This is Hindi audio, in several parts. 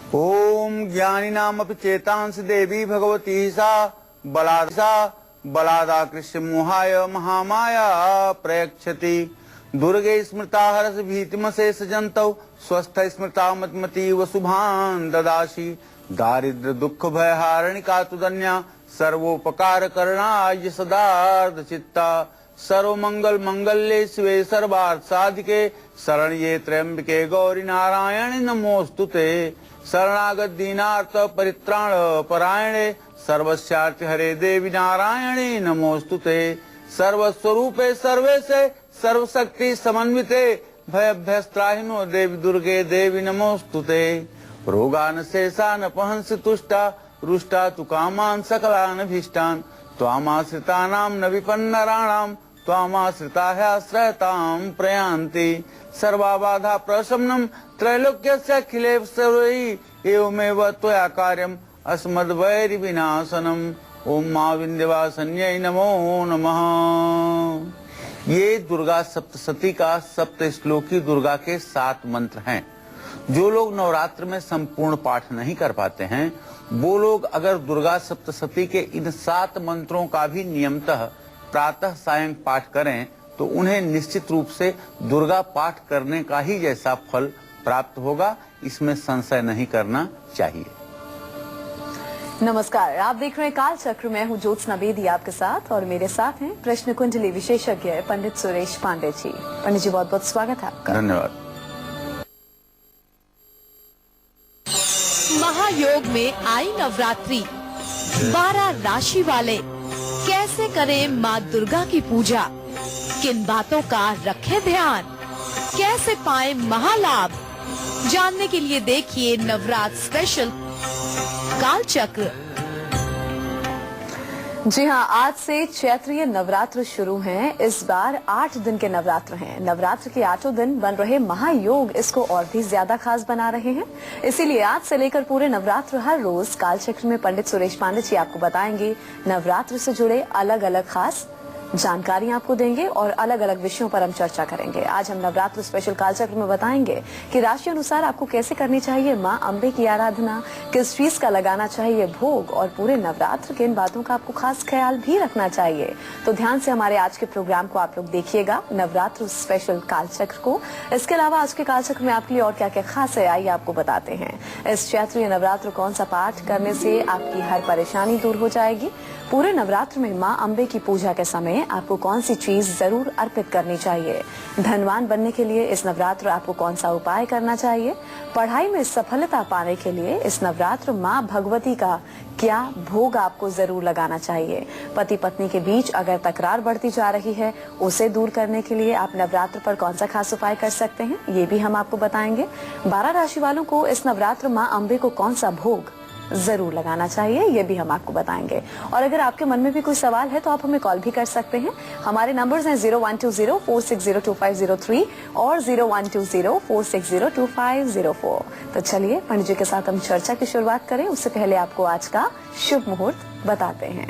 ओम ज्ञानिनामपि चेतांसि देवी भगवती सा बलादाकृष्य मोहाय महामाया प्रयच्छति। दुर्गे स्मृता हरस भीतिमशेष जन्तौ स्वस्थ स्मृता मतिमतीव शुभान् ददासि। दारिद्र दुख भय हारणिका तुदन्या सर्वोपकार करणाय सदार्थ चित्ता। सर्वमंगल मंगल्ये शिवे सर्वार्थ साधिके शरण्ये त्र्यंबके गौरी नारायणि नमोस्तुते। शरणागत दीनार्थ परित्राण परायणे सर्वस्यार्थ हरे देवी नारायणी नमोस्तुते। सर्वस्वरूपे सर्वेशे सर्वशक्ति समन्विते भयभ्यस्त्राहिनो देवी दुर्गे देवी नमोस्तुते। रोगान शेषान पहंसि तुष्टा रुष्टा तु कामान् सकलान् भीष्टान्। त्वामाश्रितानां न विपन्नराणां त्वामाश्रिता ह्याश्रयतां प्रयान्ति। सर्वाबाधा प्रशमनं त्रैलोक्यस्य अखिले सर्वैः एवमेव त्वया कार्यम् अस्मद्वैरि विनाशनम्। ओम मां विंध्यवासिन्यै नमो नमः। ये दुर्गा सप्तशती का सप्त श्लोकी दुर्गा के 7 मंत्र हैं। जो लोग नवरात्र में संपूर्ण पाठ नहीं कर पाते हैं वो लोग अगर दुर्गा सप्तशती के इन 7 मंत्रों का भी नियमतः प्रातः सायं पाठ करें तो उन्हें निश्चित रूप से दुर्गा पाठ करने का ही जैसा फल प्राप्त होगा, इसमें संशय नहीं करना चाहिए। नमस्कार, आप देख रहे हैं काल चक्र। मैं हूं ज्योत्सना बेदी आपके साथ और मेरे साथ हैं प्रश्न कुंडली विशेषज्ञ पंडित सुरेश पांडे जी। पंडित जी बहुत बहुत स्वागत है आपका। धन्यवाद। महायोग में आई नवरात्रि, 12 राशि वाले कैसे करें माँ दुर्गा की पूजा, किन बातों का रखें ध्यान, कैसे पाएं महालाभ, जानने के लिए देखिए नवरात्र स्पेशल काल चक्र। जी हाँ, आज से चैत्रीय नवरात्र शुरू हैं। इस बार 8 दिन के नवरात्र हैं। नवरात्र के 8 दिन बन रहे महायोग इसको और भी ज्यादा खास बना रहे हैं। इसीलिए आज से लेकर पूरे नवरात्र हर रोज कालचक्र में पंडित सुरेश पांडे जी आपको बताएंगे नवरात्र से जुड़े अलग अलग खास जानकारी आपको देंगे और अलग अलग विषयों पर हम चर्चा करेंगे। आज हम नवरात्र स्पेशल कालचक्र में बताएंगे कि राशि अनुसार आपको कैसे करनी चाहिए माँ अम्बे की आराधना, किस चीज का लगाना चाहिए भोग और पूरे नवरात्र के इन बातों का आपको खास ख्याल भी रखना चाहिए। तो ध्यान से हमारे आज के प्रोग्राम को आप लोग देखिएगा, नवरात्र स्पेशल कालचक्र को। इसके अलावा आज के कालचक्र में आपके लिए और क्या क्या खास है आइए आपको बताते हैं। इस चैत्रीय नवरात्र कौन सा पाठ करने से आपकी हर परेशानी दूर हो जाएगी, पूरे नवरात्र में माँ अम्बे की पूजा के समय आपको कौन सी चीज जरूर अर्पित करनी चाहिए, धनवान बनने के लिए इस नवरात्र आपको कौन सा उपाय करना चाहिए, पढ़ाई में सफलता पाने के लिए इस नवरात्र माँ भगवती का क्या भोग आपको जरूर लगाना चाहिए, पति पत्नी के बीच अगर तकरार बढ़ती जा रही है उसे दूर करने के लिए आप नवरात्र पर कौन सा खास उपाय कर सकते हैं ये भी हम आपको बताएंगे। 12 राशि वालों को इस नवरात्र माँ अम्बे को कौन सा भोग जरूर लगाना चाहिए ये भी हम आपको बताएंगे। और अगर आपके मन में भी कोई सवाल है तो आप हमें कॉल भी कर सकते हैं। हमारे नंबर्स हैं 0120-460-2503 और 0120-460-2504। तो चलिए पंडित जी के साथ हम चर्चा की शुरुआत करें। उससे पहले आपको आज का शुभ मुहूर्त बताते हैं।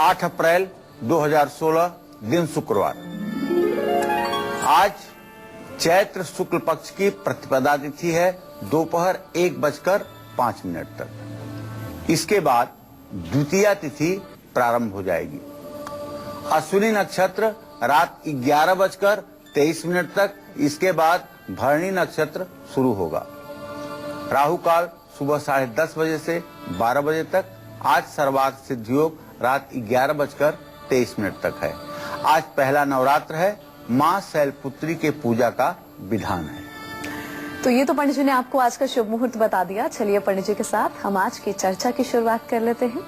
8 अप्रैल 2016 दिन शुक्रवार। आज चैत्र शुक्ल पक्ष की प्रतिपदा तिथि है दोपहर 1:05 तक। इसके बाद द्वितीया तिथि प्रारंभ हो जाएगी। अश्विनी नक्षत्र रात 11:23 तक, इसके बाद भरणी नक्षत्र शुरू होगा। राहु काल सुबह 10:30 बजे से 12 बजे तक। आज सर्वार्थ सिद्धि योग रात 11:23 तक है। आज पहला नवरात्र है। माँ शैलपुत्री के पूजा का विधान है। तो ये तो पंडित जी ने आपको आज का शुभ मुहूर्त बता दिया। चलिए पंडित जी के साथ हम आज की चर्चा की शुरुआत कर लेते हैं।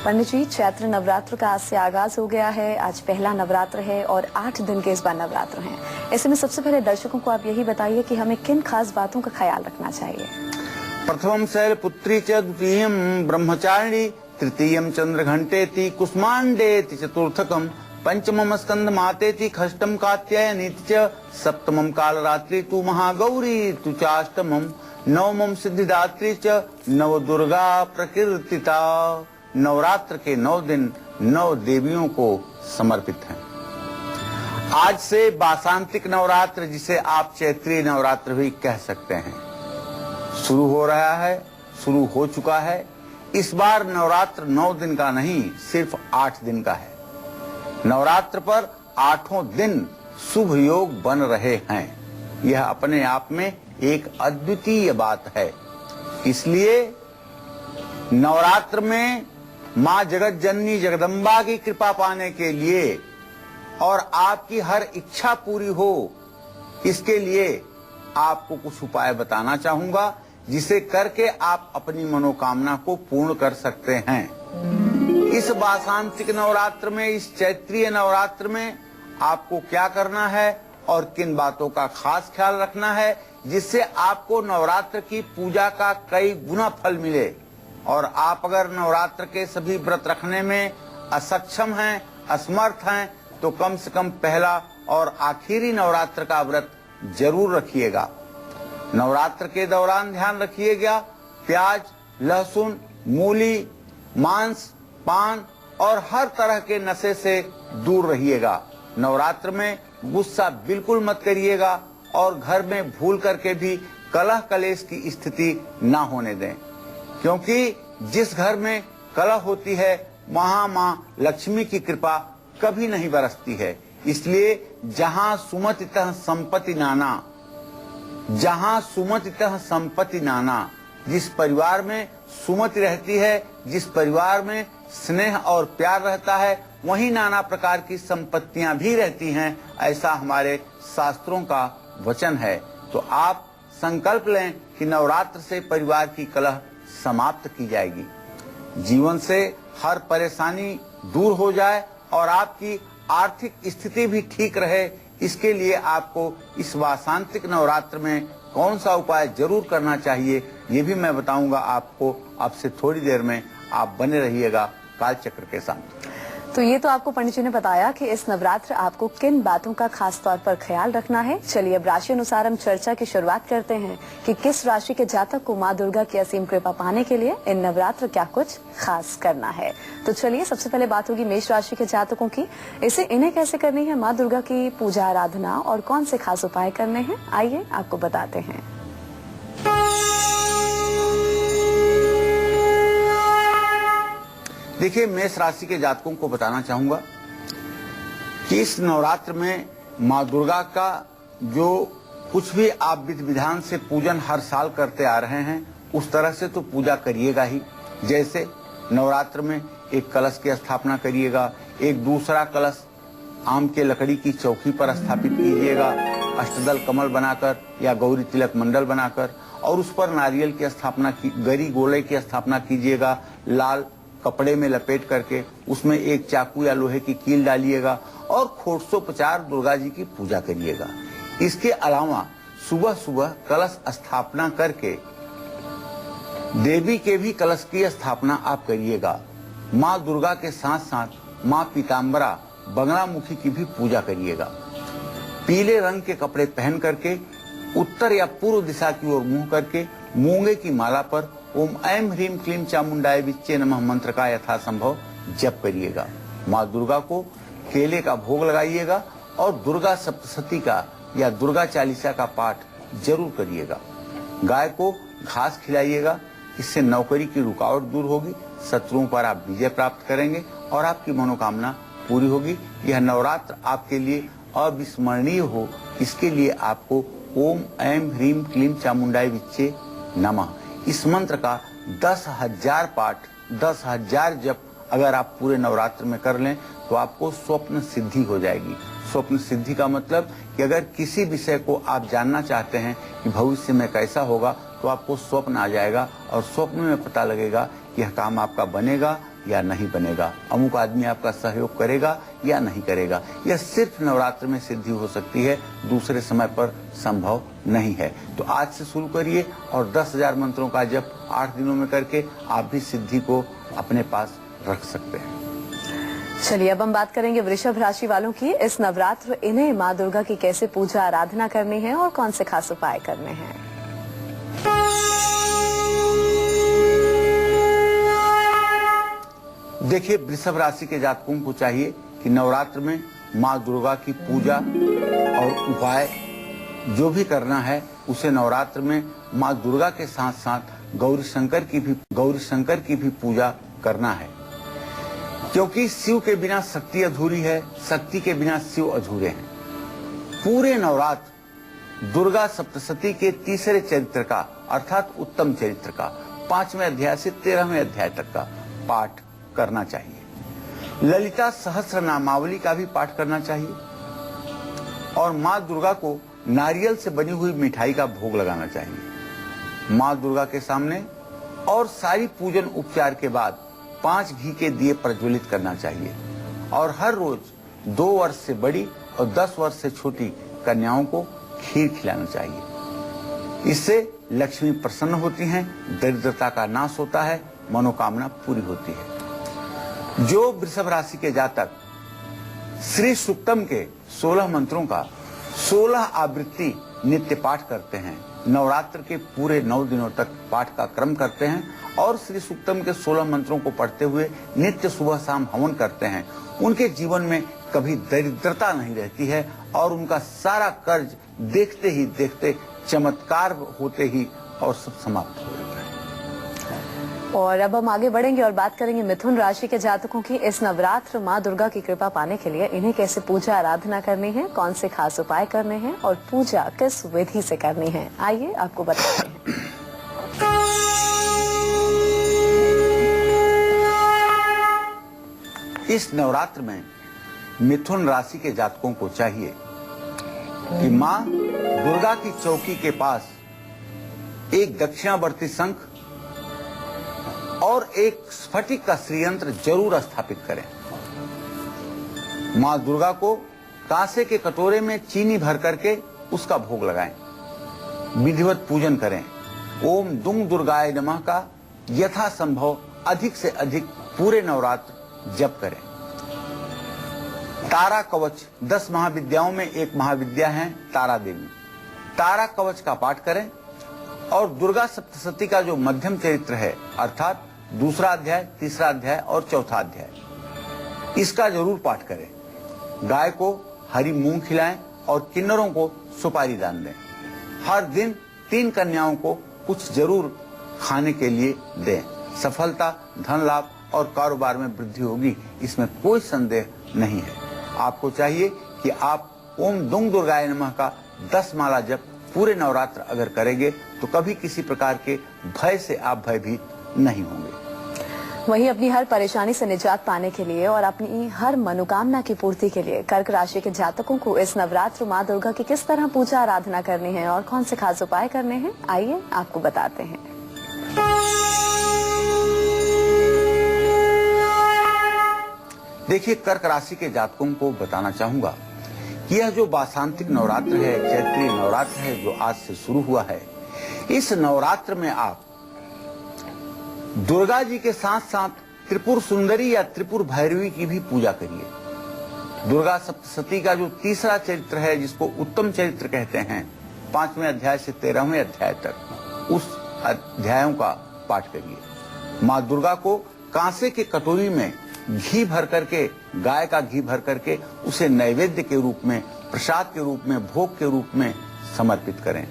पंडित जी, चैत्र नवरात्र का आज से आगाज हो गया है। आज पहला नवरात्र है और 8 दिन के इस बार नवरात्र हैं। ऐसे में सबसे पहले दर्शकों को आप यही बताइए कि हमें किन खास बातों का ख्याल रखना चाहिए। प्रथमं शैलपुत्री च, द्वितीयं ब्रह्मचारिणी, तृतीयं चंद्रघंटेति, कुष्मांडेति, चतुर्थकम पंचमम स्कंद मातेति, षष्ठम कात्यायनीति च, सप्तमम कालरात्रि तु महागौरी तु चाष्टमम, नवमम सिद्धिदात्री च, नव दुर्गा प्रकीर्तिता। नवरात्र के 9 दिन 9 देवियों को समर्पित हैं। आज से बासांतिक नवरात्र, जिसे आप चैत्रीय नवरात्र भी कह सकते हैं, शुरू हो रहा है, शुरू हो चुका है। इस बार नवरात्र 9 दिन का नहीं, सिर्फ 8 दिन का है। नवरात्र पर 8 दिन शुभ योग बन रहे हैं। यह अपने आप में एक अद्वितीय बात है। इसलिए नवरात्र में मां जगत जननी जगदम्बा की कृपा पाने के लिए और आपकी हर इच्छा पूरी हो, इसके लिए आपको कुछ उपाय बताना चाहूंगा, जिसे करके आप अपनी मनोकामना को पूर्ण कर सकते हैं। इस बासांतिक नवरात्र में, इस चैत्रीय नवरात्र में आपको क्या करना है और किन बातों का खास ख्याल रखना है, जिससे आपको नवरात्र की पूजा का कई गुना फल मिले। और आप अगर नवरात्र के सभी व्रत रखने में असक्षम हैं, असमर्थ हैं, तो कम से कम पहला और आखिरी नवरात्र का व्रत जरूर रखिएगा। नवरात्र के दौरान ध्यान रखिएगा, प्याज, लहसुन, मूली, मांस, पान और हर तरह के नशे से दूर रहिएगा। नवरात्र में गुस्सा बिल्कुल मत करिएगा और घर में भूल करके भी कलह कलेश की स्थिति ना होने दें, क्योंकि जिस घर में कलह होती है वहां मां लक्ष्मी की कृपा कभी नहीं बरसती है। इसलिए जहां सुमतितः संपत्ति नाना, जहां सुमतितः संपत्ति नाना, जिस परिवार में सुमति रहती है, जिस परिवार में स्नेह और प्यार रहता है, वहीं नाना प्रकार की संपत्तियां भी रहती हैं, ऐसा हमारे शास्त्रों का वचन है। तो आप संकल्प लें कि नवरात्र से परिवार की कलह समाप्त की जाएगी, जीवन से हर परेशानी दूर हो जाए और आपकी आर्थिक स्थिति भी ठीक रहे। इसके लिए आपको इस वासांतिक नवरात्र में कौन सा उपाय जरूर करना चाहिए, ये भी मैं बताऊंगा आपको। अब से थोड़ी देर में आप बने रहिएगा कालचक्र के साथ। तो ये तो आपको पंडित जी ने बताया कि इस नवरात्र आपको किन बातों का खास तौर पर ख्याल रखना है। चलिए अब राशि अनुसार हम चर्चा की शुरुआत करते हैं कि किस राशि के जातक को मां दुर्गा की असीम कृपा पाने के लिए इन नवरात्र क्या कुछ खास करना है। तो चलिए सबसे पहले बात होगी मेष राशि के जातकों की। इन्हें कैसे करनी है मां दुर्गा की पूजा आराधना और कौन से खास उपाय करने हैं, आइए आपको बताते हैं। देखिए, मेष राशि के जातकों को बताना चाहूंगा कि इस नवरात्र में मां दुर्गा का जो कुछ भी आप विधि विधान से पूजन हर साल करते आ रहे हैं, उस तरह से तो पूजा करिएगा ही। जैसे नवरात्र में एक कलश की स्थापना करिएगा, एक दूसरा कलश आम के लकड़ी की चौकी पर स्थापित कीजिएगा, अष्टदल कमल बनाकर या गौरी तिलक मंडल बनाकर, और उस पर नारियल की स्थापना की, गरी गोले की स्थापना कीजिएगा। लाल कपड़े में लपेट करके उसमें एक चाकू या लोहे की कील डालिएगा और खोटसोपचार दुर्गा जी की पूजा करिएगा। इसके अलावा सुबह सुबह कलश स्थापना करके देवी के भी कलश की स्थापना आप करिएगा। माँ दुर्गा के साथ साथ माँ पीताम्बरा बगलामुखी की भी पूजा करिएगा। पीले रंग के कपड़े पहन करके उत्तर या पूर्व दिशा की ओर मुंह करके मूंगे की माला पर ओम ऐं ह्रीं क्लीं चामुंडाय विच्चे नमः मंत्र का यथासंभव जप करिएगा। माँ दुर्गा को केले का भोग लगाइएगा और दुर्गा सप्तशती का या दुर्गा चालीसा का पाठ जरूर करिएगा। गाय को घास खिलाइएगा, इससे नौकरी की रुकावट दूर होगी, शत्रुओं पर आप विजय प्राप्त करेंगे और आपकी मनोकामना पूरी होगी। यह नवरात्र आपके लिए अविस्मरणीय हो, इसके लिए आपको ओम ऐं ह्रीं क्लीं चामुंडाय विच्चे नमः इस मंत्र का 10,000 पाठ, 10,000 जप अगर आप पूरे नवरात्र में कर लें तो आपको स्वप्न सिद्धि हो जाएगी। स्वप्न सिद्धि का मतलब कि अगर किसी विषय को आप जानना चाहते हैं कि भविष्य में कैसा होगा, तो आपको स्वप्न आ जाएगा और स्वप्न में पता लगेगा कि यह काम आपका बनेगा या नहीं बनेगा, अमुक आदमी आपका सहयोग करेगा या नहीं करेगा। यह सिर्फ नवरात्र में सिद्धि हो सकती है, दूसरे समय पर संभव नहीं है। तो आज से शुरू करिए और 10,000 मंत्रों का जप 8 दिनों में करके आप भी सिद्धि को अपने पास रख सकते हैं। चलिए अब हम बात करेंगे वृषभ राशि वालों की। इस नवरात्र इन्हें माँ दुर्गा की कैसे पूजा आराधना करनी है और कौन से खास उपाय करने हैं। देखिए, वृषभ राशि के जातकों को चाहिए कि नवरात्र में माँ दुर्गा की पूजा और उपाय जो भी करना है उसे नवरात्र में माँ दुर्गा के साथ साथ गौरी शंकर की भी पूजा करना है, क्योंकि शिव के बिना शक्ति अधूरी है, शक्ति के बिना शिव अधूरे हैं। पूरे नवरात्र दुर्गा सप्तशती के तीसरे चरित्र का अर्थात उत्तम चरित्र का 5वें अध्याय से 13वें अध्याय तक का पाठ करना चाहिए। ललिता सहस्र नामावली का भी पाठ करना चाहिए और माँ दुर्गा को नारियल से बनी हुई मिठाई का भोग लगाना चाहिए। माँ दुर्गा के सामने और सारी पूजन उपचार के बाद 5 घी के दिए प्रज्वलित करना चाहिए और हर रोज 2 वर्ष से बड़ी और 10 वर्ष से छोटी कन्याओं को खीर खिलाना चाहिए। इससे लक्ष्मी प्रसन्न होती हैं, दरिद्रता का नाश होता है, मनोकामना पूरी होती है। जो वृषभ राशि के जातक श्री सूक्तम के 16 मंत्रों का 16 आवृत्ति नित्य पाठ करते हैं, नवरात्र के पूरे 9 दिनों तक पाठ का क्रम करते हैं और श्री सूक्तम के 16 मंत्रों को पढ़ते हुए नित्य सुबह शाम हवन करते हैं, उनके जीवन में कभी दरिद्रता नहीं रहती है और उनका सारा कर्ज देखते ही देखते चमत्कार होते ही और सब समाप्त हो जाता है। और अब हम आगे बढ़ेंगे और बात करेंगे मिथुन राशि के जातकों की। इस नवरात्र माँ दुर्गा की कृपा पाने के लिए इन्हें कैसे पूजा आराधना करनी है, कौन से खास उपाय करने हैं और पूजा किस विधि से करनी है, आइए आपको बताते हैं। इस नवरात्र में मिथुन राशि के जातकों को चाहिए कि माँ दुर्गा की चौकी के पास एक दक्षिणावर्ती शंख और एक स्फटिक का श्रीयंत्र जरूर स्थापित करें। माँ दुर्गा को कांसे के कटोरे में चीनी भर करके उसका भोग लगाएं, विधिवत पूजन करें। ओम दुंग दुर्गाय नमः का यथासंभव अधिक से अधिक पूरे नवरात्र जप करें। तारा कवच 10 महाविद्याओं में एक महाविद्या है तारा देवी, तारा कवच का पाठ करें और दुर्गा सप्तशती का जो मध्यम चरित्र है अर्थात 2रा अध्याय, 3रा अध्याय और 4था अध्याय, इसका जरूर पाठ करें। गाय को हरी मूंग खिलाएं और किन्नरों को सुपारी दान दें। हर दिन 3 कन्याओं को कुछ जरूर खाने के लिए दें। सफलता, धन लाभ और कारोबार में वृद्धि होगी, इसमें कोई संदेह नहीं है। आपको चाहिए कि आप ओम दुंग दुर्गाय नमः का 10 माला जप पूरे नवरात्र अगर करेंगे तो कभी किसी प्रकार के भय से आप भयभीत नहीं होंगे। वहीं अपनी हर परेशानी से निजात पाने के लिए और अपनी हर मनोकामना की पूर्ति के लिए कर्क राशि के जातकों को इस नवरात्र माँ दुर्गा की किस तरह पूजा आराधना करनी है और कौन से खास उपाय करने हैं, आइए आपको बताते हैं। देखिए, कर्क राशि के जातकों को बताना चाहूंगा कि यह जो वासंतिक नवरात्र है, चैत्रीय नवरात्र है जो आज से शुरू हुआ है, इस नवरात्र में आप दुर्गा जी के साथ साथ त्रिपुर सुंदरी या त्रिपुर भैरवी की भी पूजा करिए। दुर्गा सप्तशती का जो 3रा चरित्र है जिसको उत्तम चरित्र कहते हैं, 5वें अध्याय से 13वें अध्याय तक उस अध्यायों का पाठ करिए। माँ दुर्गा को कांसे के कटोरी में घी भर करके, गाय का घी भर करके उसे नैवेद्य के रूप में, प्रसाद के रूप में, भोग के रूप में समर्पित करें।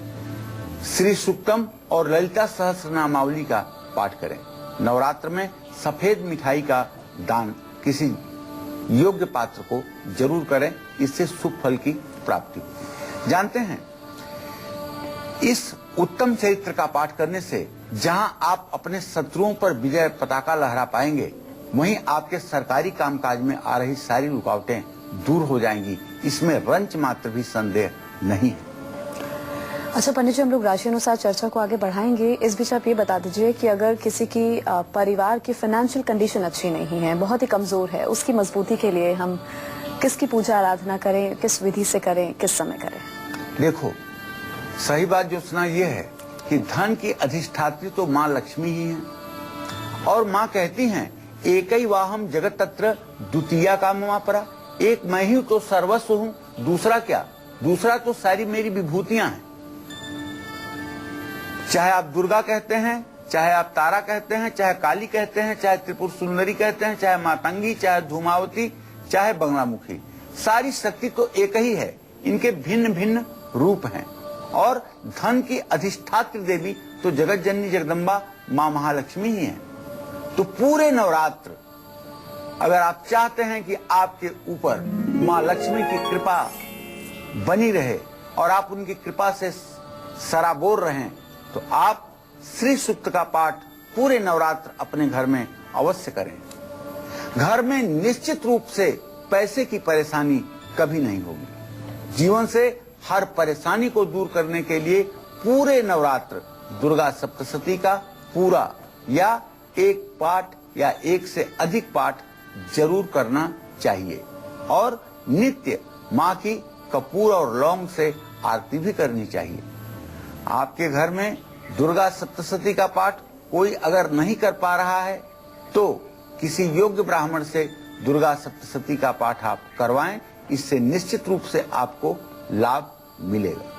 श्री सूक्तम और ललिता सहस्रनामावली का पाठ करें। नवरात्र में सफेद मिठाई का दान किसी योग्य पात्र को जरूर करें, इससे शुभ फल की प्राप्ति होगी। जानते हैं, इस उत्तम चरित्र का पाठ करने से जहां आप अपने शत्रुओं पर विजय पताका लहरा पाएंगे, वहीं आपके सरकारी कामकाज में आ रही सारी रुकावटें दूर हो जाएंगी, इसमें रंच मात्र भी संदेह नहीं है। अच्छा पंडित जी, हम लोग राशि अनुसार चर्चा को आगे बढ़ाएंगे। इस बीच आप ये बता दीजिए कि अगर किसी की परिवार की फाइनेंशियल कंडीशन अच्छी नहीं है, बहुत ही कमजोर है, उसकी मजबूती के लिए हम किसकी पूजा आराधना करें, किस विधि से करें, किस समय करें? देखो, सही बात जो सुना ये है कि धन की अधिष्ठात्री तो माँ लक्ष्मी ही है और माँ कहती हैं एकैवाहम जगत तत्र द्वितीया का मम परा, एक मैं ही तो सर्वस्व हूँ, दूसरा क्या, दूसरा तो सारी मेरी विभूतियां हैं। चाहे आप दुर्गा कहते हैं, चाहे आप तारा कहते हैं, चाहे काली कहते हैं, चाहे त्रिपुर सुंदरी कहते हैं, चाहे मातंगी, चाहे धूमावती, चाहे बंगलामुखी, सारी शक्ति तो एक ही है, इनके भिन्न भिन्न रूप हैं। और धन की अधिष्ठात्री देवी तो जगत जननी जगदम्बा माँ महालक्ष्मी ही है। तो पूरे नवरात्र अगर आप चाहते हैं कि आपके ऊपर माँ लक्ष्मी की कृपा बनी रहे और आप उनकी कृपा से सराबोर रहें, तो आप श्री सूक्त का पाठ पूरे नवरात्र अपने घर में अवश्य करें। घर में निश्चित रूप से पैसे की परेशानी कभी नहीं होगी। जीवन से हर परेशानी को दूर करने के लिए पूरे नवरात्र दुर्गा सप्तशती का पूरा या एक पाठ या एक से अधिक पाठ जरूर करना चाहिए और नित्य माँ की कपूर और लौंग से आरती भी करनी चाहिए। आपके घर में दुर्गा सप्तशती का पाठ कोई अगर नहीं कर पा रहा है तो किसी योग्य ब्राह्मण से दुर्गा सप्तशती का पाठ आप करवाएं, इससे निश्चित रूप से आपको लाभ मिलेगा।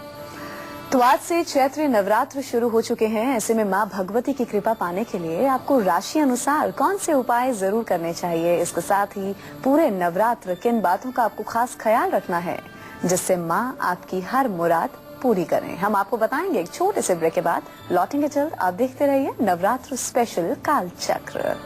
तो आज से चैत्र नवरात्र शुरू हो चुके हैं। ऐसे में माँ भगवती की कृपा पाने के लिए आपको राशि अनुसार कौन से उपाय जरूर करने चाहिए, इसके साथ ही पूरे नवरात्र किन बातों का आपको खास ख्याल रखना है जिससे माँ आपकी हर मुराद पूरी करें, हम आपको बताएंगे एक छोटे से ब्रेक के बाद। लौटेंगे जल्द, आप देखते रहिए नवरात्र स्पेशल कालचक्र।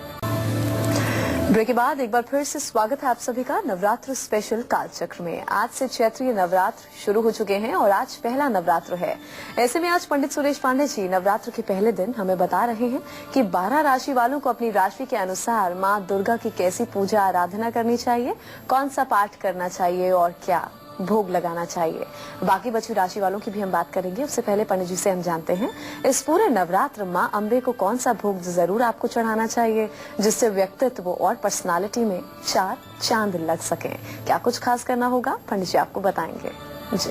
ब्रेक के बाद एक बार फिर से स्वागत है आप सभी का नवरात्र स्पेशल कालचक्र में। आज से चैत्रीय नवरात्र शुरू हो चुके हैं और आज पहला नवरात्र है। ऐसे में आज पंडित सुरेश पांडे जी नवरात्र के पहले दिन हमें बता रहे हैं कि 12 राशि वालों को अपनी राशि के अनुसार माँ दुर्गा की कैसी पूजा आराधना करनी चाहिए, कौन सा पाठ करना चाहिए और क्या भोग लगाना चाहिए। बाकी बची राशि वालों की भी हम बात करेंगे। उससे पहले पंडित जी से हम जानते हैं इस पूरे नवरात्र माँ अम्बे को कौन सा भोग जरूर आपको चढ़ाना चाहिए जिससे व्यक्तित्व और पर्सनालिटी में 4 चांद लग सके। क्या कुछ खास करना होगा, पंडित जी आपको बताएंगे जी।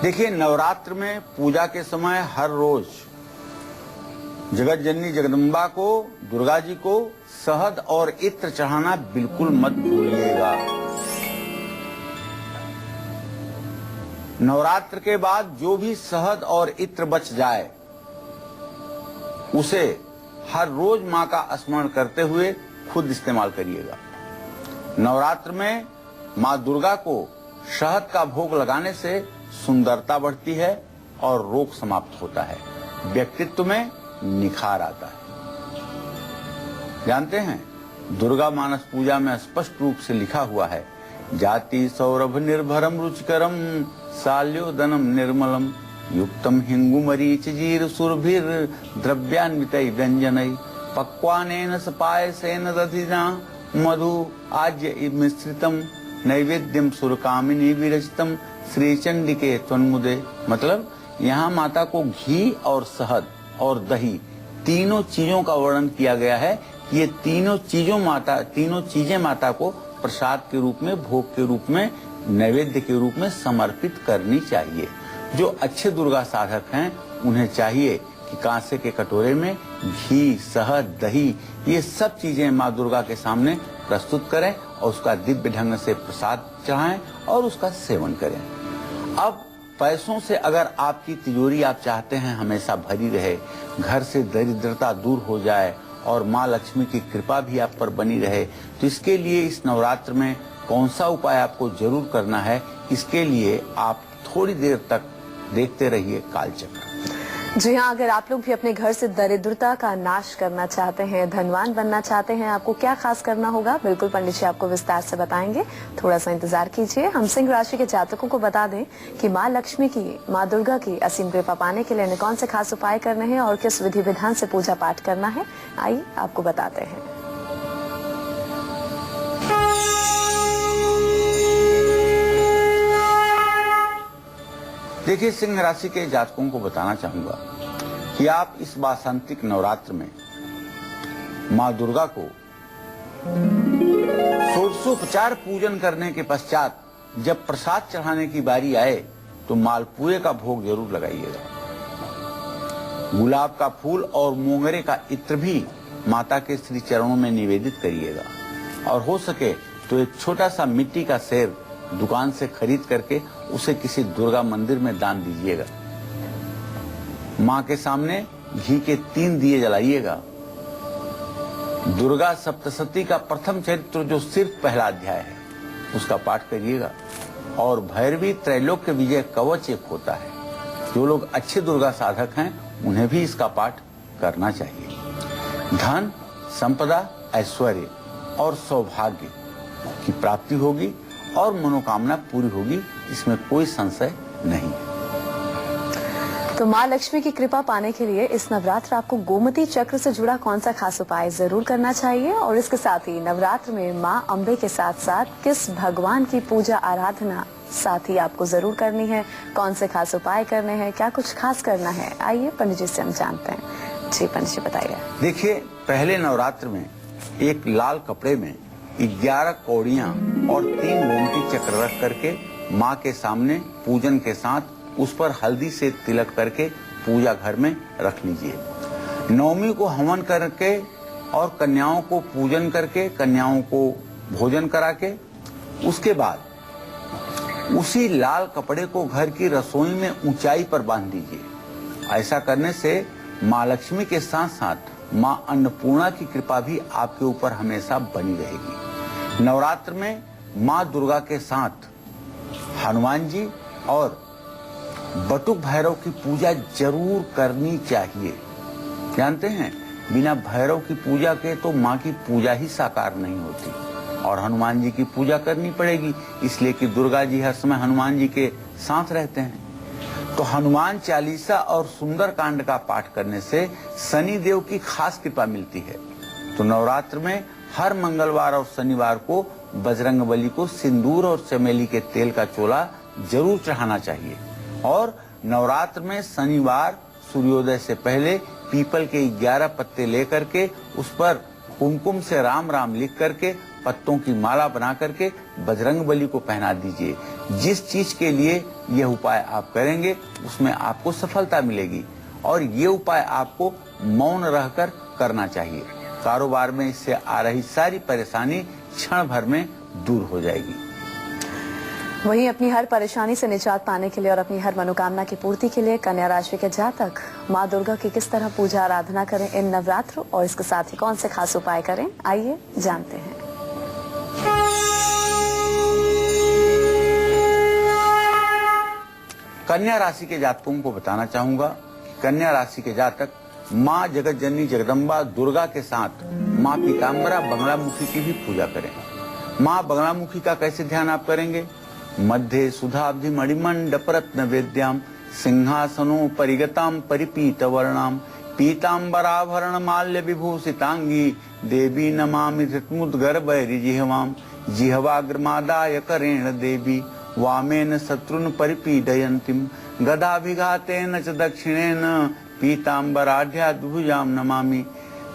देखिए, नवरात्र में पूजा के समय हर रोज जगत जननी जगदम्बा को, दुर्गा जी को शहद और इत्र चढ़ाना बिल्कुल मत भूलिएगा। नवरात्र के बाद जो भी शहद और इत्र बच जाए उसे हर रोज माँ का स्मरण करते हुए खुद इस्तेमाल करिएगा। नवरात्र में माँ दुर्गा को शहद का भोग लगाने से सुंदरता बढ़ती है और रोग समाप्त होता है, व्यक्तित्व में निखार आता है। जानते हैं, दुर्गा मानस पूजा में स्पष्ट रूप से लिखा हुआ है, जाति सौरभ निर्भरम रुचिकरम साल्योदनम निर्मलम युक्तम हिंगु मरीच जीर सुरभिर द्रव्यान्वितै व्यंजनै पक्वानेन सपायसेन दधिना मधु आज्य मिश्रितम नैवेद्यम सुरकामिनी विरचितम श्रीचंडिके त्वन्मुदे। मतलब यहाँ माता को घी और शहद और दही तीनों चीजों का वर्णन किया गया है। ये तीनों चीजें माता को प्रसाद के रूप में, भोग के रूप में, नैवेद्य के रूप में समर्पित करनी चाहिए। जो अच्छे दुर्गा साधक हैं उन्हें चाहिए कि कांसे के कटोरे में घी, शहद, दही ये सब चीजें माँ दुर्गा के सामने प्रस्तुत करें और उसका दिव्य ढंग से प्रसाद चढ़ाएं और उसका सेवन करें। अब पैसों से अगर आपकी तिजोरी आप चाहते हैं हमेशा भरी रहे, घर से दरिद्रता दूर हो जाए और माँ लक्ष्मी की कृपा भी आप पर बनी रहे, तो इसके लिए इस नवरात्र में कौन सा उपाय आपको जरूर करना है, इसके लिए आप थोड़ी देर तक देखते रहिए कालचक्र। जी हाँ, अगर आप लोग भी अपने घर से दरिद्रता का नाश करना चाहते हैं, धनवान बनना चाहते हैं, आपको क्या खास करना होगा, बिल्कुल पंडित जी आपको विस्तार से बताएंगे। थोड़ा सा इंतजार कीजिए। हम सिंह राशि के जातकों को बता दें कि माँ लक्ष्मी की, माँ दुर्गा की असीम कृपा पाने के लिए कौन से खास उपाय करने हैं और किस विधि विधान से पूजा पाठ करना है, आइए आपको बताते हैं। देखिए, सिंह राशि के जातकों को बताना चाहूंगा कि आप इस वासंतिक नवरात्र में माँ दुर्गा को षोडशोपचार पूजन करने के पश्चात जब प्रसाद चढ़ाने की बारी आए तो मालपुए का भोग जरूर लगाइएगा। गुलाब का फूल और मोंगरे का इत्र भी माता के श्री चरणों में निवेदित करिएगा और हो सके तो एक छोटा सा मिट्टी का शेर दुकान से खरीद करके उसे किसी दुर्गा मंदिर में दान दीजिएगा। माँ के सामने घी के 3 दिए जलाइएगा। दुर्गा सप्तशती का प्रथम चरित्र जो सिर्फ पहला अध्याय है उसका पाठ करिएगा। और भैरवी त्रैलोक्य विजय कवच एक होता है, जो लोग अच्छे दुर्गा साधक हैं उन्हें भी इसका पाठ करना चाहिए। धन, संपदा, ऐश्वर्य और सौभाग्य की प्राप्ति होगी और मनोकामना पूरी होगी, इसमें कोई संशय नहीं है। तो माँ लक्ष्मी की कृपा पाने के लिए इस नवरात्र आपको गोमती चक्र से जुड़ा कौन सा खास उपाय जरूर करना चाहिए, और इसके साथ ही नवरात्र में माँ अम्बे के साथ साथ किस भगवान की पूजा आराधना साथ ही आपको जरूर करनी है, कौन से खास उपाय करने हैं, क्या कुछ खास करना है, आइए पंडित जी से हम जानते हैं। जी पंडित जी बताइए। देखिए, पहले नवरात्र में एक लाल कपड़े में 11 कौड़ियां और 3 गोमती चक्र रख करके माँ के सामने पूजन के साथ उस पर हल्दी से तिलक करके पूजा घर में रख लीजिए। नवमी को हवन करके और कन्याओं को पूजन करके कन्याओं को भोजन करा के उसके बाद उसी लाल कपड़े को घर की रसोई में ऊंचाई पर बांध दीजिए। ऐसा करने से माँ लक्ष्मी के साथ साथ माँ अन्नपूर्णा की कृपा भी आपके ऊपर हमेशा बनी रहेगी। नवरात्र में माँ दुर्गा के साथ हनुमान जी और बटुक भैरव की पूजा जरूर करनी चाहिए। जानते हैं, बिना भैरव की पूजा के तो माँ की पूजा ही साकार नहीं होती, और हनुमान जी की पूजा करनी पड़ेगी, इसलिए कि दुर्गा जी हर समय हनुमान जी के साथ रहते हैं। तो हनुमान चालीसा और सुंदर कांड का पाठ करने से शनि देव की खास कृपा मिलती है। तो नवरात्र में हर मंगलवार और शनिवार को बजरंगबली को सिंदूर और चमेली के तेल का चोला जरूर चढ़ाना चाहिए। और नवरात्र में शनिवार सूर्योदय से पहले पीपल के 11 पत्ते लेकर के उस पर कुमकुम से राम राम लिख करके पत्तों की माला बना करके बजरंगबली को पहना दीजिए। जिस चीज के लिए यह उपाय आप करेंगे उसमें आपको सफलता मिलेगी, और ये उपाय आपको मौन रहकर करना चाहिए। कारोबार में इससे आ रही सारी परेशानी क्षण भर में दूर हो जाएगी। वहीं अपनी हर परेशानी से निजात पाने के लिए और अपनी हर मनोकामना की पूर्ति के लिए कन्या राशि के जातक माँ दुर्गा की किस तरह पूजा आराधना करें इन नवरात्रों, और इसके साथ ही कौन से खास उपाय करें, आइए जानते हैं। कन्या राशि के जातकों को बताना चाहूंगा कि कन्या राशि के जातक माँ जगत जननी जगदम्बा दुर्गा के साथ माँ पीताम्बरा बंगलामुखी की भी पूजा करें। माँ बंगलामुखी का कैसे ध्यान आप करेंगे? मध्य सुधाब्धि मणिमंडप रत्न वेद्याम सिंहासनो परिगताम परिपीत वर्णाम पीताम्बराभरण माल्य विभूषितांगी देवी नमामि धृतमुद्गर्भैरि जिह्वाम जिह्वाग्रमादाय करेण देवी वामेन शत्रुन परिपीडयन्तीम गदाभिघातेन च दक्षिणेन पीताम्बराढ्याद्भुजाम नमामि।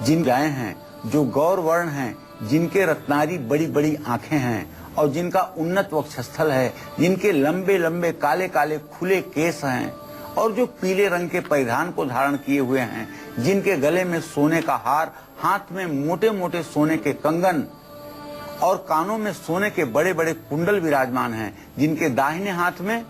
जिन गाय हैं जो गौर वर्ण हैं, जिनके रत्नारी बड़ी बड़ी आंखें हैं और जिनका उन्नत वक्षस्थल है, जिनके लंबे लंबे काले काले खुले केस हैं और जो पीले रंग के परिधान को धारण किए हुए हैं, जिनके गले में सोने का हार, हाथ में मोटे मोटे सोने के कंगन और कानों में सोने के बड़े बड़े कुंडल विराजमान हैं, जिनके दाहिने हाथ में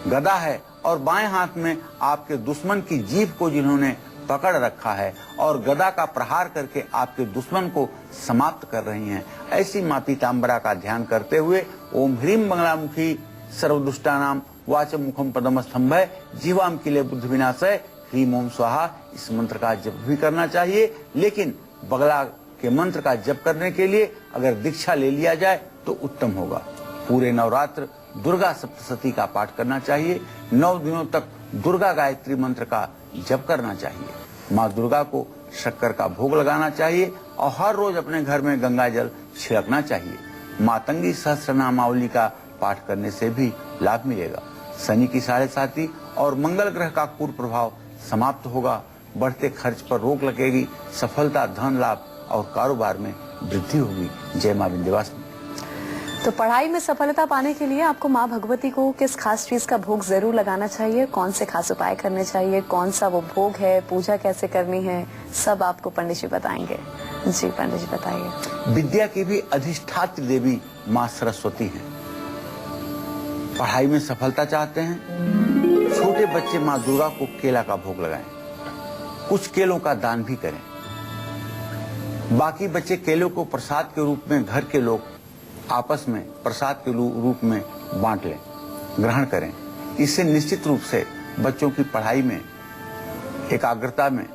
गदा है और बाएं हाथ में आपके दुश्मन की जीभ को जिन्होंने पकड़ रखा है और गदा का प्रहार करके आपके दुश्मन को समाप्त कर रही हैं, ऐसी माँ पीताम्बरा का ध्यान करते हुए ओम ह्रीम बंगलामुखी सर्वदुष्टानाम वाच मुखम पदमस्तंभय जीवाम किले बुद्धि विनाशय ह्रीम ओम स्वाहा, इस मंत्र का जप भी करना चाहिए। लेकिन बगला के मंत्र का जप करने के लिए अगर दीक्षा ले लिया जाए तो उत्तम होगा। पूरे नवरात्र दुर्गा सप्तशती का पाठ करना चाहिए। 9 दिनों तक दुर्गा गायत्री मंत्र का जप करना चाहिए। माँ दुर्गा को शक्कर का भोग लगाना चाहिए और हर रोज अपने घर में गंगा जल छिड़कना चाहिए। मातंगी सहस्रनामावली का पाठ करने से भी लाभ मिलेगा। शनि की 7.5 और मंगल ग्रह का कुप्रभाव समाप्त होगा। बढ़ते खर्च पर रोक लगेगी। सफलता, धन लाभ और कारोबार में वृद्धि होगी। जय मां विंध्यवासिनी। तो पढ़ाई में सफलता पाने के लिए आपको माँ भगवती को किस खास चीज का भोग जरूर लगाना चाहिए, कौन से खास उपाय करने चाहिए, कौन सा वो भोग है, पूजा कैसे करनी है, सब आपको पंडित जी बताएंगे। जी पंडित जी बताइए। विद्या की भी अधिष्ठात्री देवी माँ सरस्वती हैं। पढ़ाई में सफलता चाहते हैं, छोटे बच्चे माँ दुर्गा को केला का भोग लगाएं, कुछ केलों का दान भी करें। बाकी बच्चे केलों को प्रसाद के रूप में घर के लोग आपस में प्रसाद के रूप में बांट लें, ग्रहण करें। इससे निश्चित रूप से बच्चों की पढ़ाई में, एकाग्रता में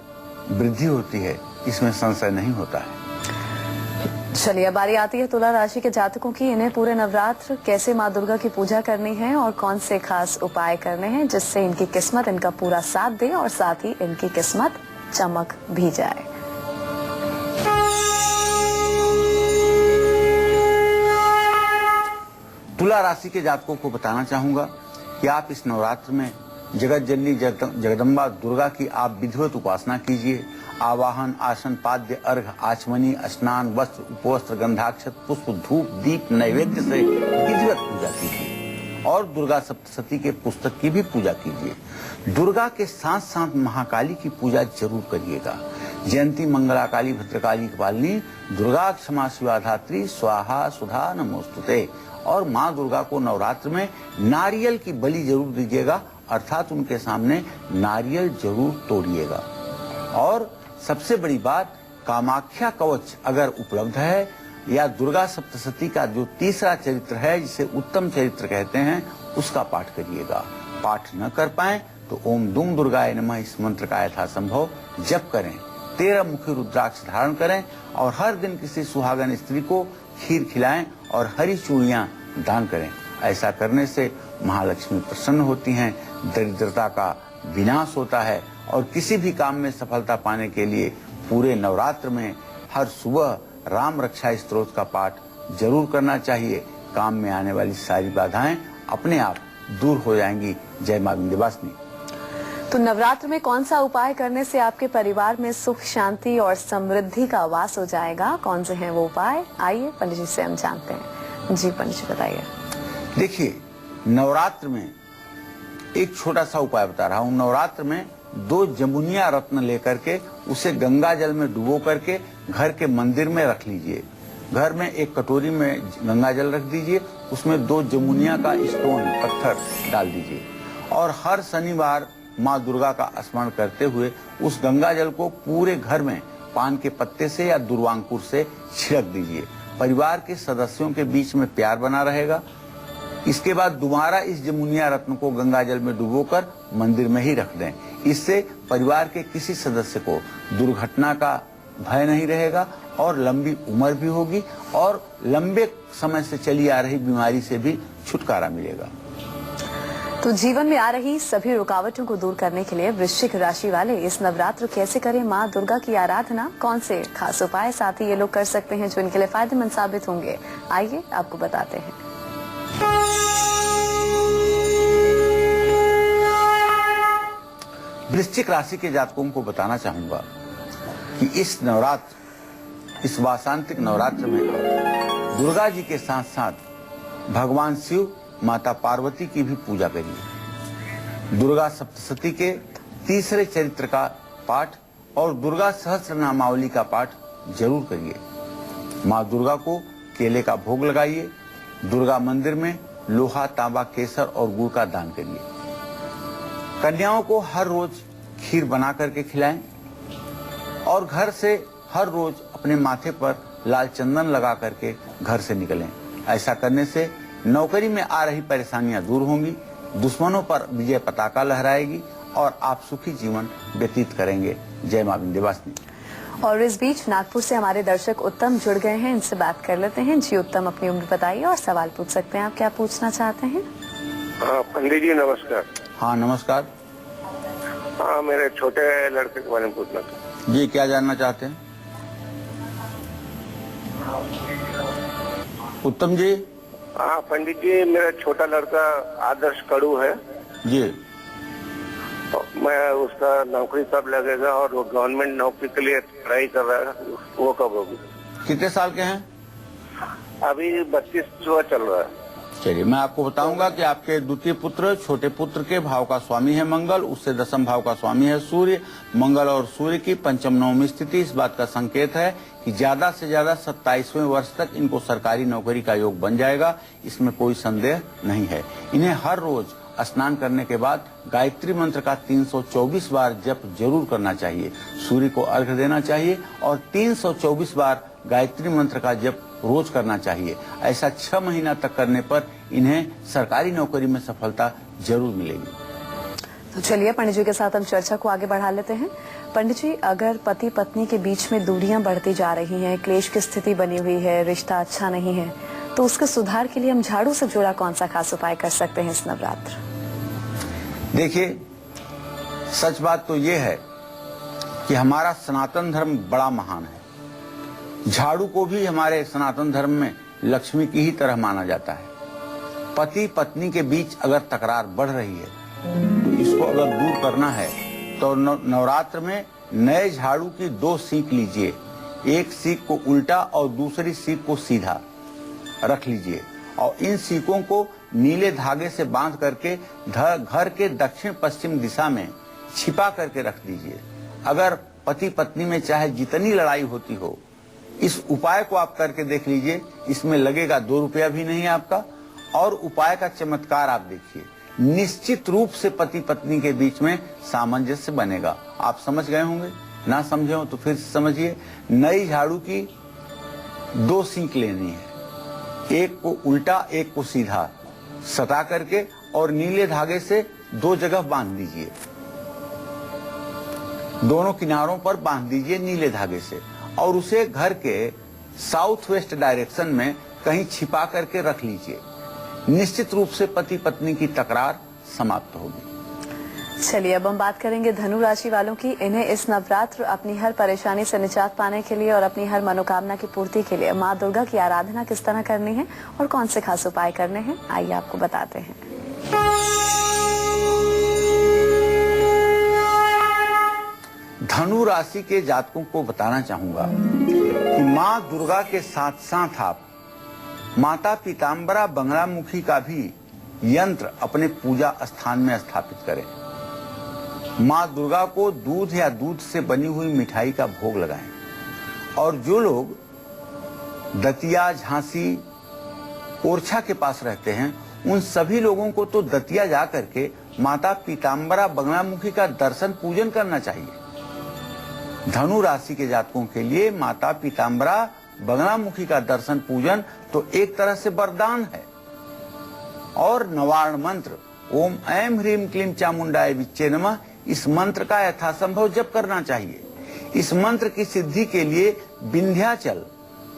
वृद्धि होती है, इसमें संशय नहीं होता है। चलिए, अब बारी आती है तुला राशि के जातकों की। इन्हें पूरे नवरात्र कैसे माँ दुर्गा की पूजा करनी है और कौन से खास उपाय करने हैं जिससे इनकी किस्मत इनका पूरा साथ दे और साथ ही इनकी किस्मत चमक भी जाए। तुला राशि के जातकों को बताना चाहूंगा कि आप इस नवरात्र में जगत जननी जगदम्बा दुर्गा की आप विधिवत उपासना कीजिए। आवाहन, आसन, पाद्य, अर्घ, आचमनी, स्नान, वस्त्र, उपवस्त्र, गंधाक्षत, पुष्प, धूप, दीप, नैवेद्य से विधिवत पूजा कीजिए और दुर्गा सप्तशती के पुस्तक की भी पूजा कीजिए। दुर्गा के साथ साथ महाकाली की पूजा जरूर करिएगा। जयंती मंगला काली भद्रकाली कपालिनी दुर्गा क्षमा शिवा धात्री स्वाहा सुधा नमोस्तुते। और माँ दुर्गा को नवरात्र में नारियल की बलि जरूर दीजिएगा, अर्थात उनके सामने नारियल जरूर तोड़िएगा। और सबसे बड़ी बात, कामाख्या कवच अगर उपलब्ध है या दुर्गा सप्तशती का जो तीसरा चरित्र है जिसे उत्तम चरित्र कहते हैं, उसका पाठ करिएगा। पाठ न कर पाए तो ओम दुम दुर्गाय नमः इस मंत्र का यथासंभव जप करें। 13 मुखी रुद्राक्ष धारण करें और हर दिन किसी सुहागन स्त्री को खीर खिलाएं और हरी चूड़ियां दान करें। ऐसा करने से महालक्ष्मी प्रसन्न होती हैं, दरिद्रता का विनाश होता है और किसी भी काम में सफलता पाने के लिए पूरे नवरात्र में हर सुबह राम रक्षा स्तोत्र का पाठ जरूर करना चाहिए। काम में आने वाली सारी बाधाएं अपने आप दूर हो जाएंगी। जय मां विंध्यवासिनी। तो नवरात्र में कौन सा उपाय करने से आपके परिवार में सुख, शांति और समृद्धि का वास हो जाएगा? कौन से हैं वो उपाय? आइए पंडित जी से हम जानते हैं। जी पंडित जी बताइए। देखिए, नवरात्र में एक छोटा सा उपाय बता रहा हूँ। नवरात्र में 2 जमुनिया रत्न लेकर के उसे गंगा जल में डुबो करके घर के मंदिर में रख लीजिए। घर में एक कटोरी में गंगा जल रख दीजिए, उसमें 2 जमुनिया का स्टोन पत्थर डाल दीजिए और हर शनिवार माँ दुर्गा का स्मरण करते हुए उस गंगा जल को पूरे घर में पान के पत्ते से या दुर्वांकुर से छिड़क दीजिए। परिवार के सदस्यों के बीच में प्यार बना रहेगा। इसके बाद दोबारा इस जमुनिया रत्न को गंगा जल में डुबोकर मंदिर में ही रख दें। इससे परिवार के किसी सदस्य को दुर्घटना का भय नहीं रहेगा और लंबी उम्र भी होगी और लंबे समय से चली आ रही बीमारी से भी छुटकारा मिलेगा। तो जीवन में आ रही सभी रुकावटों को दूर करने के लिए वृश्चिक राशि वाले इस नवरात्र कैसे करें माँ दुर्गा की आराधना? कौन से खास उपाय साथ ही ये लोग कर सकते हैं जो इनके लिए फायदेमंद साबित होंगे? आइए आपको बताते हैं। वृश्चिक राशि के जातकों को बताना चाहूंगा कि इस नवरात्र, इस वासांतिक नवरात्र में दुर्गा जी के साथ साथ भगवान शिव, माता पार्वती की भी पूजा करिए। दुर्गा सप्तशती के तीसरे चरित्र का पाठ और दुर्गा सहस्त्र नामावली का पाठ जरूर करिए। माँ दुर्गा को केले का भोग लगाइए। दुर्गा मंदिर में लोहा, तांबा, केसर और गुड़ का दान करिए। कन्याओं को हर रोज खीर बना करके खिलाएं और घर से हर रोज अपने माथे पर लाल चंदन लगा करके घर से निकलें। ऐसा करने से नौकरी में आ रही परेशानियां दूर होंगी, दुश्मनों पर विजय पताका लहराएगी और आप सुखी जीवन व्यतीत करेंगे। जय मां विंध्यवासिनी। और इस बीच नागपुर से हमारे दर्शक उत्तम जुड़ गए हैं, इनसे बात कर लेते हैं। जी उत्तम, अपनी उम्र बताइए और सवाल पूछ सकते हैं। आप क्या पूछना चाहते हैं? पंडित जी नमस्कार। हाँ नमस्कार। हाँ, मेरे छोटे लड़के के बारे में पूछना था। जी, क्या जानना चाहते हैं? उत्तम जी। हाँ पंडित जी, मेरा छोटा लड़का आदर्श कड़ू है जी। तो मैं उसका नौकरी कब लगेगा और वो गवर्नमेंट नौकरी के लिए ट्राई कर रहा है, वो कब होगी? कितने साल के हैं? अभी 32वां चल रहा है। चलिए, मैं आपको बताऊंगा कि आपके द्वितीय पुत्र, छोटे पुत्र के भाव का स्वामी है मंगल, उससे दशम भाव का स्वामी है सूर्य। मंगल और सूर्य की पंचम नवमी स्थिति इस बात का संकेत है कि ज्यादा से ज्यादा 27वें वर्ष तक इनको सरकारी नौकरी का योग बन जाएगा। इसमें कोई संदेह नहीं है। इन्हें हर रोज स्नान करने के बाद गायत्री मंत्र का 324 बार जप जरूर करना चाहिए। सूर्य को अर्घ्य देना चाहिए और 324 बार गायत्री मंत्र का जप रोज करना चाहिए। ऐसा 6 महीना तक करने पर इन्हें सरकारी नौकरी में सफलता जरूर मिलेगी। तो चलिए पंडित जी के साथ हम चर्चा को आगे बढ़ा लेते हैं। पंडित जी, अगर पति पत्नी के बीच में दूरियां बढ़ती जा रही हैं, क्लेश की स्थिति बनी हुई है, रिश्ता अच्छा नहीं है, तो उसके सुधार के लिए हम झाड़ू से जुड़ा कौन सा खास उपाय कर सकते हैं इस नवरात्र? देखिए, सच बात तो ये है कि हमारा सनातन धर्म बड़ा महान है। झाड़ू को भी हमारे सनातन धर्म में लक्ष्मी की ही तरह माना जाता है। पति पत्नी के बीच अगर तकरार बढ़ रही है तो इसको अगर दूर करना है तो नवरात्र में नए झाड़ू की 2 सीख लीजिए। एक सीख को उल्टा और दूसरी सीख को सीधा रख लीजिए और इन सीखों को नीले धागे से बांध करके घर के दक्षिण पश्चिम दिशा में छिपा करके रख दीजिए। अगर पति पत्नी में चाहे जितनी लड़ाई होती हो, इस उपाय को आप करके देख लीजिए। इसमें लगेगा 2 रुपया भी नहीं आपका और उपाय का चमत्कार आप देखिए। निश्चित रूप से पति पत्नी के बीच में सामंजस्य बनेगा। आप समझ गए होंगे, ना समझे हो तो फिर समझिए। नई झाड़ू की 2 सीख लेनी है, एक को उल्टा एक को सीधा सटा करके और नीले धागे से 2 जगह बांध दीजिए। दोनों किनारों पर बांध दीजिए नीले धागे से और उसे घर के साउथ वेस्ट डायरेक्शन में कहीं छिपा करके रख लीजिए। निश्चित रूप से पति पत्नी की तकरार समाप्त होगी। चलिए अब हम बात करेंगे धनु राशि वालों की। इन्हें इस नवरात्र अपनी हर परेशानी से निजात पाने के लिए और अपनी हर मनोकामना की पूर्ति के लिए माँ दुर्गा की आराधना किस तरह करनी है और कौन से खास उपाय करने हैं, आइए आपको बताते हैं। धनु राशि के जातकों को बताना चाहूंगा कि माँ दुर्गा के साथ साथ आप माता पीताम्बरा बंगलामुखी का भी यंत्र अपने पूजा स्थान में स्थापित करें। माँ दुर्गा को दूध या दूध से बनी हुई मिठाई का भोग लगाएं और जो लोग दतिया, झांसी, ओरछा के पास रहते हैं उन सभी लोगों को तो दतिया जा करके माता पीताम्बरा बंगलामुखी का दर्शन पूजन करना चाहिए। धनु राशि के जातकों के लिए माता पीताम्बरा बंगलामुखी का दर्शन पूजन तो एक तरह से वरदान है। और नवार्ण मंत्र ओम ऐं ह्रीं क्लीं चामुंडाय विच्चे नमः, इस मंत्र का यथासंभव जप करना चाहिए। इस मंत्र की सिद्धि के लिए विंध्याचल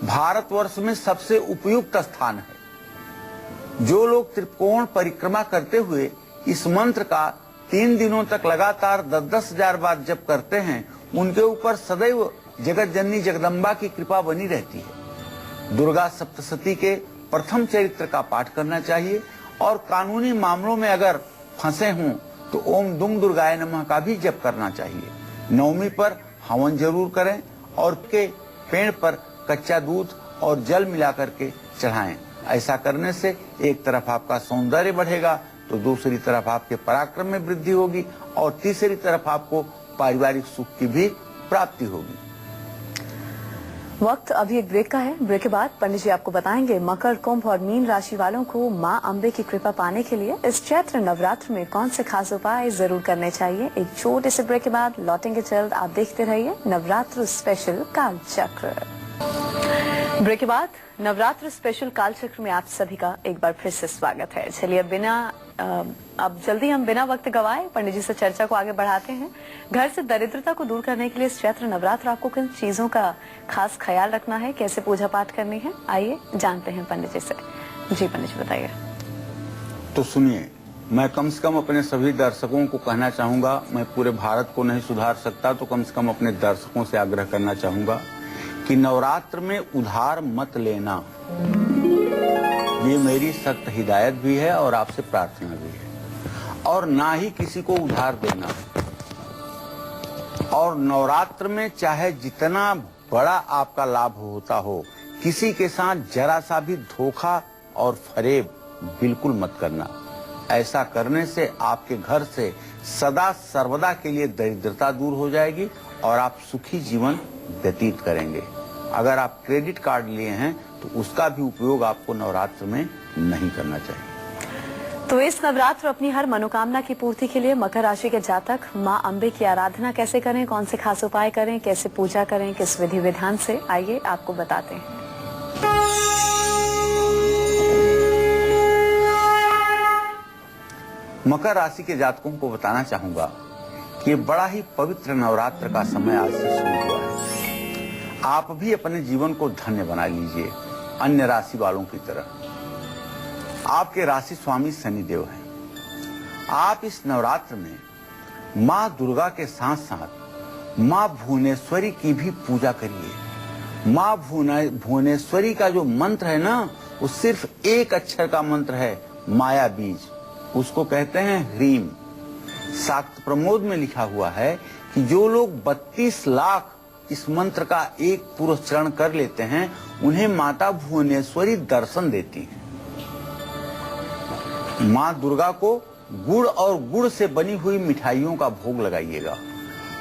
भारतवर्ष में सबसे उपयुक्त स्थान है। जो लोग त्रिकोण परिक्रमा करते हुए इस मंत्र का 3 दिनों तक लगातार 10-10 हजार बार जप करते हैं, उनके ऊपर सदैव जगत जननी जगदम्बा की कृपा बनी रहती है। दुर्गा सप्तशती के प्रथम चरित्र का पाठ करना चाहिए और कानूनी मामलों में अगर फंसे हों तो ओम दुंग दुर्गाय नमः का भी जप करना चाहिए। नवमी पर हवन जरूर करें और के पेड़ पर कच्चा दूध और जल मिला करके चढ़ाएं। ऐसा करने से एक तरफ आपका सौंदर्य बढ़ेगा तो दूसरी तरफ आपके पराक्रम में वृद्धि होगी और तीसरी तरफ आपको पारिवारिक सुख की भी प्राप्ति होगी। वक्त अभी एक ब्रेक का है। ब्रेक के बाद पंडित जी आपको बताएंगे मकर, कुंभ और मीन राशि वालों को मां अम्बे की कृपा पाने के लिए इस चैत्र नवरात्र में कौन से खास उपाय जरूर करने चाहिए। एक छोटे से ब्रेक के बाद लौटेंगे जल्द। आप देखते रहिए नवरात्र स्पेशल कालचक्र। ब्रेक के बाद नवरात्र स्पेशल कालचक्र में आप सभी का एक बार फिर से स्वागत है। चलिए अब जल्दी हम बिना वक्त गवाए पंडित जी से चर्चा को आगे बढ़ाते हैं। घर से दरिद्रता को दूर करने के लिए इस चैत्र नवरात्र आपको किन चीजों का खास ख्याल रखना है, कैसे पूजा पाठ करनी है, आइए जानते हैं पंडित जी से। जी पंडित जी बताइए। तो सुनिए, मैं कम से कम अपने सभी दर्शकों को कहना चाहूंगा, मैं पूरे भारत को नहीं सुधार सकता तो कम से कम अपने दर्शकों से आग्रह करना चाहूंगा कि नवरात्र में उधार मत लेना। ये मेरी सख्त हिदायत भी है और आपसे प्रार्थना भी है। और ना ही किसी को उधार देना। और नवरात्र में चाहे जितना बड़ा आपका लाभ होता हो, किसी के साथ जरा सा भी धोखा और फरेब बिल्कुल मत करना। ऐसा करने से आपके घर से सदा सर्वदा के लिए दरिद्रता दूर हो जाएगी और आप सुखी जीवन व्यतीत करेंगे। अगर आप क्रेडिट कार्ड लिए हैं तो उसका भी उपयोग आपको नवरात्र में नहीं करना चाहिए। तो इस नवरात्र अपनी हर मनोकामना की पूर्ति के लिए मकर राशि के जातक मां अम्बे की आराधना कैसे करें, कौन से खास उपाय करें, कैसे पूजा करें, किस विधि विधान से, आइए आपको बताते हैं। मकर राशि के जातकों को बताना चाहूंगा कि बड़ा ही पवित्र नवरात्र का समय आज से शुरू हुआ है। आप भी अपने जीवन को धन्य बना लीजिए अन्य राशि वालों की तरह। आपके राशि स्वामी शनिदेव हैं। आप इस नवरात्र में माँ दुर्गा के साथ साथ माँ भुवनेश्वरी की भी पूजा करिए। माँ भुवनेश्वरी का जो मंत्र है ना, वो सिर्फ एक अक्षर का मंत्र है, माया बीज, उसको कहते हैं ह्रीम। शाक्त प्रमोद में लिखा हुआ है कि जो लोग 32 लाख इस मंत्र का एक पुरस्चरण कर लेते हैं, उन्हें माता भुवनेश्वरी दर्शन देती है। माँ दुर्गा को गुड़ और गुड़ से बनी हुई मिठाइयों का भोग लगाइएगा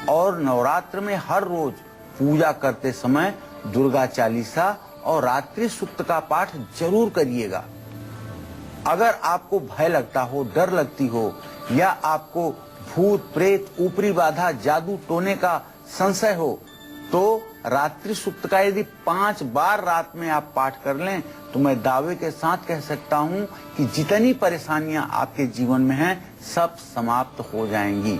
और नवरात्र में हर रोज पूजा करते समय दुर्गा चालीसा और रात्रि सूक्त का पाठ जरूर करिएगा। अगर आपको भय लगता हो, डर लगती हो, या आपको भूत प्रेत, ऊपरी बाधा, जादू टोने का संशय हो, तो रात्रि सूक्त का यदि 5 बार रात में आप पाठ कर लें तो मैं दावे के साथ कह सकता हूं कि जितनी परेशानियां आपके जीवन में हैं सब समाप्त हो जाएंगी।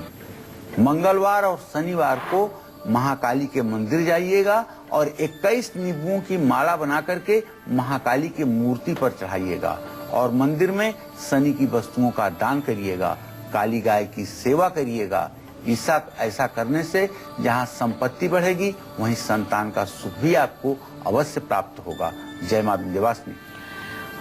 मंगलवार और शनिवार को महाकाली के मंदिर जाइएगा और 21 नींबुओं की माला बना करके महाकाली की मूर्ति पर चढ़ाइएगा और मंदिर में शनि की वस्तुओं का दान करिएगा, काली गाय की सेवा करिएगा। ऐसा करने से जहाँ संपत्ति बढ़ेगी वहीं संतान का सुख भी आपको अवश्य प्राप्त होगा। जय मां विंध्यवासिनी।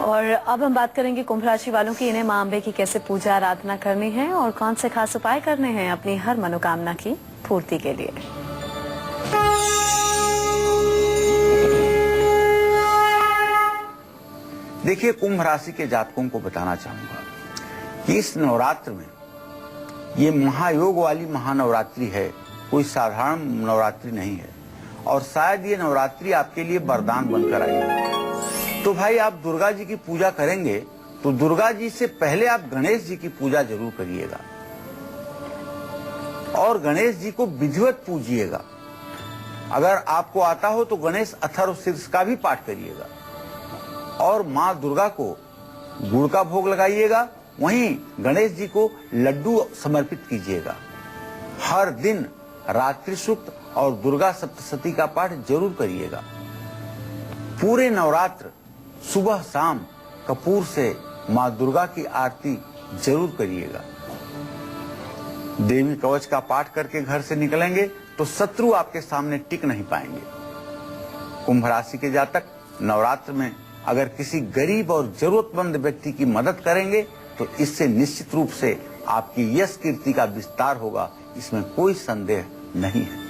और अब हम बात करेंगे कुंभ राशि वालों की, इन्हें मां अम्बे की कैसे पूजा आराधना करनी है और कौन से खास उपाय करने हैं अपनी हर मनोकामना की पूर्ति के लिए। देखिए, कुंभ राशि के जातकों को बताना चाहूंगा कि इस नवरात्र में ये महायोग वाली महानवरात्रि है, कोई साधारण नवरात्रि नहीं है और शायद ये नवरात्रि आपके लिए वरदान बनकर आई है। तो भाई, आप दुर्गा जी की पूजा करेंगे तो दुर्गा जी से पहले आप गणेश जी की पूजा जरूर करिएगा और गणेश जी को विधिवत पूजिएगा। अगर आपको आता हो तो गणेश अथर्व शीर्ष का भी पाठ करिएगा और माँ दुर्गा को गुड़ का भोग लगाइएगा। वहीं गणेश जी को लड्डू समर्पित कीजिएगा। हर दिन रात्रि सूक्त और दुर्गा सप्तशती का पाठ जरूर करिएगा। पूरे नवरात्र सुबह शाम कपूर से माँ दुर्गा की आरती जरूर करिएगा। देवी कवच का पाठ करके घर से निकलेंगे तो शत्रु आपके सामने टिक नहीं पाएंगे। कुंभ राशि के जातक नवरात्र में अगर किसी गरीब और जरूरतमंद व्यक्ति की मदद करेंगे तो इससे निश्चित रूप से आपकी यश कीर्ति का विस्तार होगा, इसमें कोई संदेह नहीं है।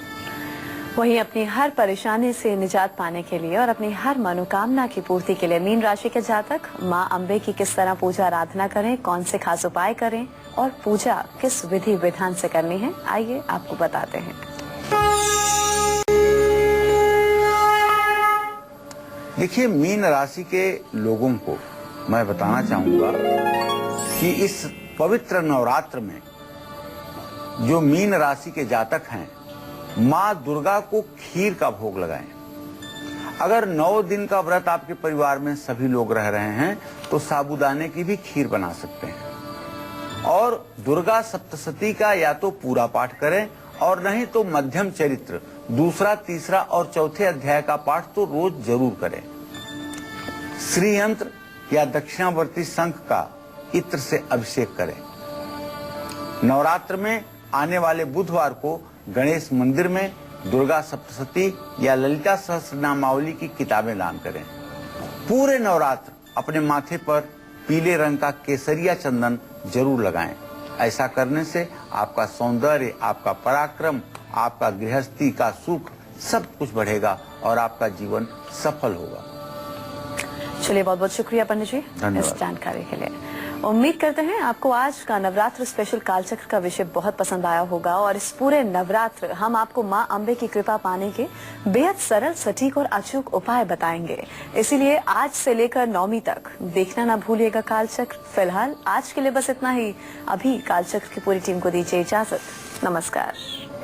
वहीं अपनी हर परेशानी से निजात पाने के लिए और अपनी हर मनोकामना की पूर्ति के लिए मीन राशि के जातक मां अम्बे की किस तरह पूजा आराधना करें, कौन से खास उपाय करें और पूजा किस विधि विधान से करनी है, आइए आपको बताते हैं। देखिए, मीन राशि के लोगों को मैं बताना चाहूंगा कि इस पवित्र नवरात्र में जो मीन राशि के जातक हैं, माँ दुर्गा को खीर का भोग लगाएं। अगर 9 दिन का व्रत आपके परिवार में सभी लोग रह रहे हैं तो साबूदाने की भी खीर बना सकते हैं और दुर्गा सप्तशती का या तो पूरा पाठ करें और नहीं तो मध्यम चरित्र 2, 3 और 4 अध्याय का पाठ तो रोज जरूर करें। श्री यंत्र या दक्षिणावर्ती शंख का इत्र से अभिषेक करें। नवरात्र में आने वाले बुधवार को गणेश मंदिर में दुर्गा सप्तशती या ललिता सहस्रनामावली की किताबें दान करें। पूरे नवरात्र अपने माथे पर पीले रंग का केसरिया चंदन जरूर लगाएं। ऐसा करने से आपका सौंदर्य, आपका पराक्रम, आपका गृहस्थी का सुख सब कुछ बढ़ेगा और आपका जीवन सफल होगा। चलिए, बहुत बहुत शुक्रिया पंडित जी इस जानकारी के लिए। उम्मीद करते हैं आपको आज का नवरात्र स्पेशल कालचक्र का विषय बहुत पसंद आया होगा और इस पूरे नवरात्र हम आपको मां अम्बे की कृपा पाने के बेहद सरल, सटीक और अचूक उपाय बताएंगे। इसीलिए आज से लेकर 9वीं तक देखना ना भूलिएगा कालचक्र। फिलहाल आज के लिए बस इतना ही। अभी कालचक्र की पूरी टीम को दीजिए इजाजत। नमस्कार।